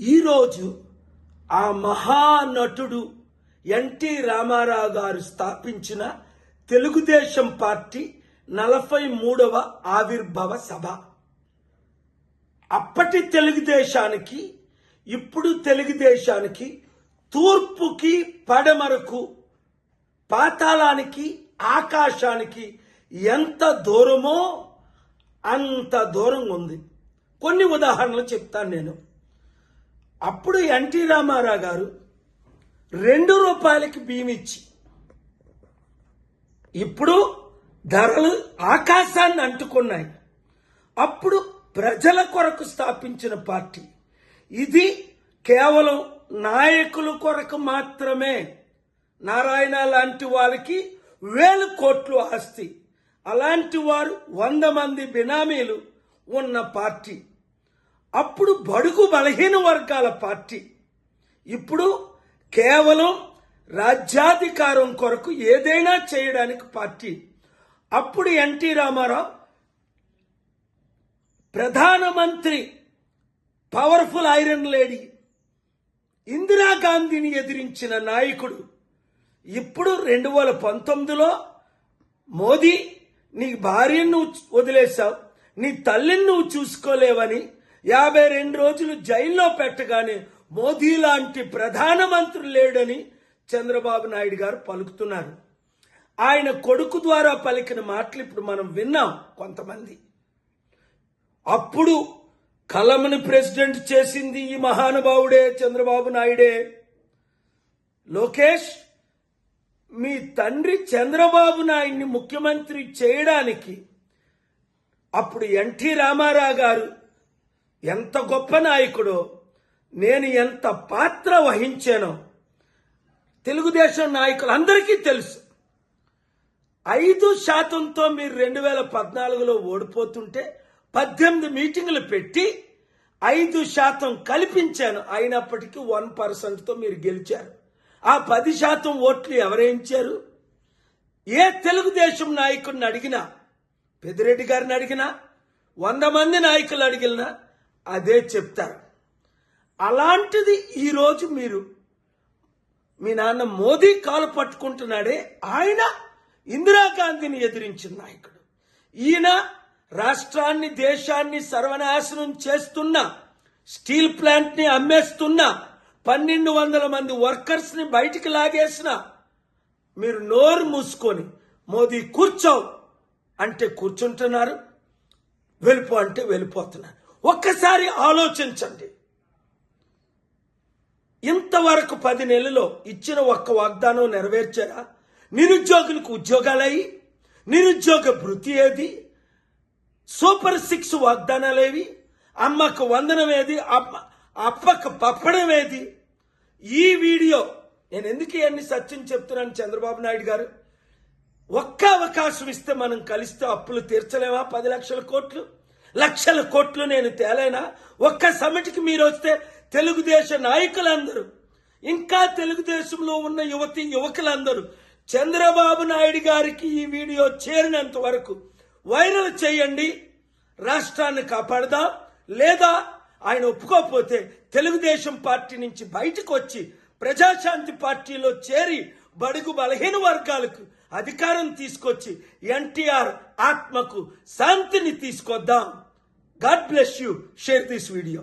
ఈరోజు ఆ మహానటుడు ఎన్టీ రామారావు గారు స్థాపించిన తెలుగుదేశం పార్టీ 43వ ఆవిర్భావ సభ. అప్పటి తెలుగుదేశానికి ఇప్పుడు తెలుగుదేశానికి తూర్పుకి పడమరకు పాతాళానికి ఆకాశానికి ఎంత దూరమో అంత దూరం ఉంది. కొన్ని ఉదాహరణలు చెప్తాను నేను. అప్పుడు ఎన్టీ రామారావు గారు ₹2 బియ్యం ఇచ్చి, ఇప్పుడు ధరలు ఆకాశాన్ని అంటుకున్నాయి. అప్పుడు ప్రజల కొరకు స్థాపించిన పార్టీ ఇది. కేవలం నాయకుల కొరకు మాత్రమే. నారాయణ లాంటి వాళ్ళకి 1000 కోట్లు ఆస్తి, అలాంటి వారు 100 మంది బినామీలు ఉన్న పార్టీ. అప్పుడు బడుగు బలహీన వర్గాల పార్టీ. ఇప్పుడు కేవలం రాజ్యాధికారం కొరకు ఏదైనా చేయడానికి పార్టీ. అప్పుడు ఎన్టీ రామారావు ప్రధానమంత్రి, పవర్ఫుల్ ఐరన్ లేడీ ఇందిరాగాంధీని ఎదిరించిన నాయకుడు. ఇప్పుడు 2019లో మోదీ, నీ భార్యను వదిలేశావు, నీ తల్లిని నువ్వు చూసుకోలేవని 52 రోజులు జైల్లో పెట్టగానే మోదీ లాంటి ప్రధానమంత్రి లేడని చంద్రబాబు నాయుడు గారు పలుకుతున్నారు. ఆయన కొడుకు ద్వారా పలికిన మాటలు ఇప్పుడు మనం విన్నాం కొంతమంది. అప్పుడు కలంని ప్రెసిడెంట్ చేసింది ఈ మహానుభావుడే, చంద్రబాబు నాయుడే. లోకేష్, మీ తండ్రి చంద్రబాబు నాయుడిని ముఖ్యమంత్రి చేయడానికి అప్పుడు ఎన్టీ రామారావు గారు ఎంత గొప్ప నాయకుడో, నేను ఎంత పాత్ర వహించానో తెలుగుదేశం నాయకులందరికీ తెలుసు. 5%తో మీరు 2014లో ఓడిపోతుంటే 18 మీటింగులు పెట్టి 5% కల్పించాను. అయినప్పటికీ 1%తో మీరు గెలిచారు. ఆ 10% ఓట్లు ఎవరేయించారు? ఏ తెలుగుదేశం నాయకుడిని అడిగినా, పెద్దిరెడ్డి గారిని అడిగినా, 100 మంది నాయకులు అడిగినా అదే చెప్తారు. అలాంటిది ఈరోజు మీరు, మీ నాన్న మోదీ కాలు పట్టుకుంటున్నాడే, ఆయన ఇందిరాగాంధీని ఎదిరించిన నాయకుడు. ఈయన రాష్ట్రాన్ని, దేశాన్ని సర్వనాశనం చేస్తున్న, స్టీల్ ప్లాంట్ ని అమ్మేస్తున్న, 1200 మంది వర్కర్స్ ని బయటికి లాగేసిన, మీరు నోరు మూసుకొని మోదీ కూర్చో అంటే కూర్చుంటున్నారు, వెళ్ళిపో అంటే వెళ్ళిపోతున్నారు. ఒక్కసారి ఆలోచించండి. ఇంతవరకు 10 నెలల్లో ఇచ్చిన ఒక్క వాగ్దానం నెరవేర్చారా? నిరుద్యోగులకు ఉద్యోగాలయ్యి, నిరుద్యోగ భృతి ఏది? సూపర్ 6 వాగ్దానాలేవి? అమ్మకు వందనం ఏది? అప్పకు పప్పడం ఏది? ఈ వీడియో నేను ఎందుకు ఇవన్నీ సత్యం చెప్తున్నాను? చంద్రబాబు నాయుడు గారు, ఒక్క అవకాశం ఇస్తే మనం కలిస్తే అప్పులు తీర్చలేమా? 10 లక్షల కోట్లు, లక్షల కోట్లు నేను తేలేనా? ఒక్క సమిటికి మీరు వస్తే తెలుగుదేశ నాయకులందరూ, ఇంకా తెలుగుదేశంలో ఉన్న యువతి యువకులందరూ చంద్రబాబు నాయుడు గారికి ఈ వీడియో చేరినంత వరకు వైరల్ చేయండి. రాష్ట్రాన్ని కాపాడదాం. లేదా ఆయన ఒప్పుకోకపోతే తెలుగుదేశం పార్టీ నుంచి బయటకు వచ్చి ప్రజాశాంతి పార్టీలో చేరి బడుగు బలహీన వర్గాలకు అధికారం తీసుకొచ్చి ఎన్టీఆర్ ఆత్మకు శాంతిని తీసుకొద్దాం. God bless you. Share this video.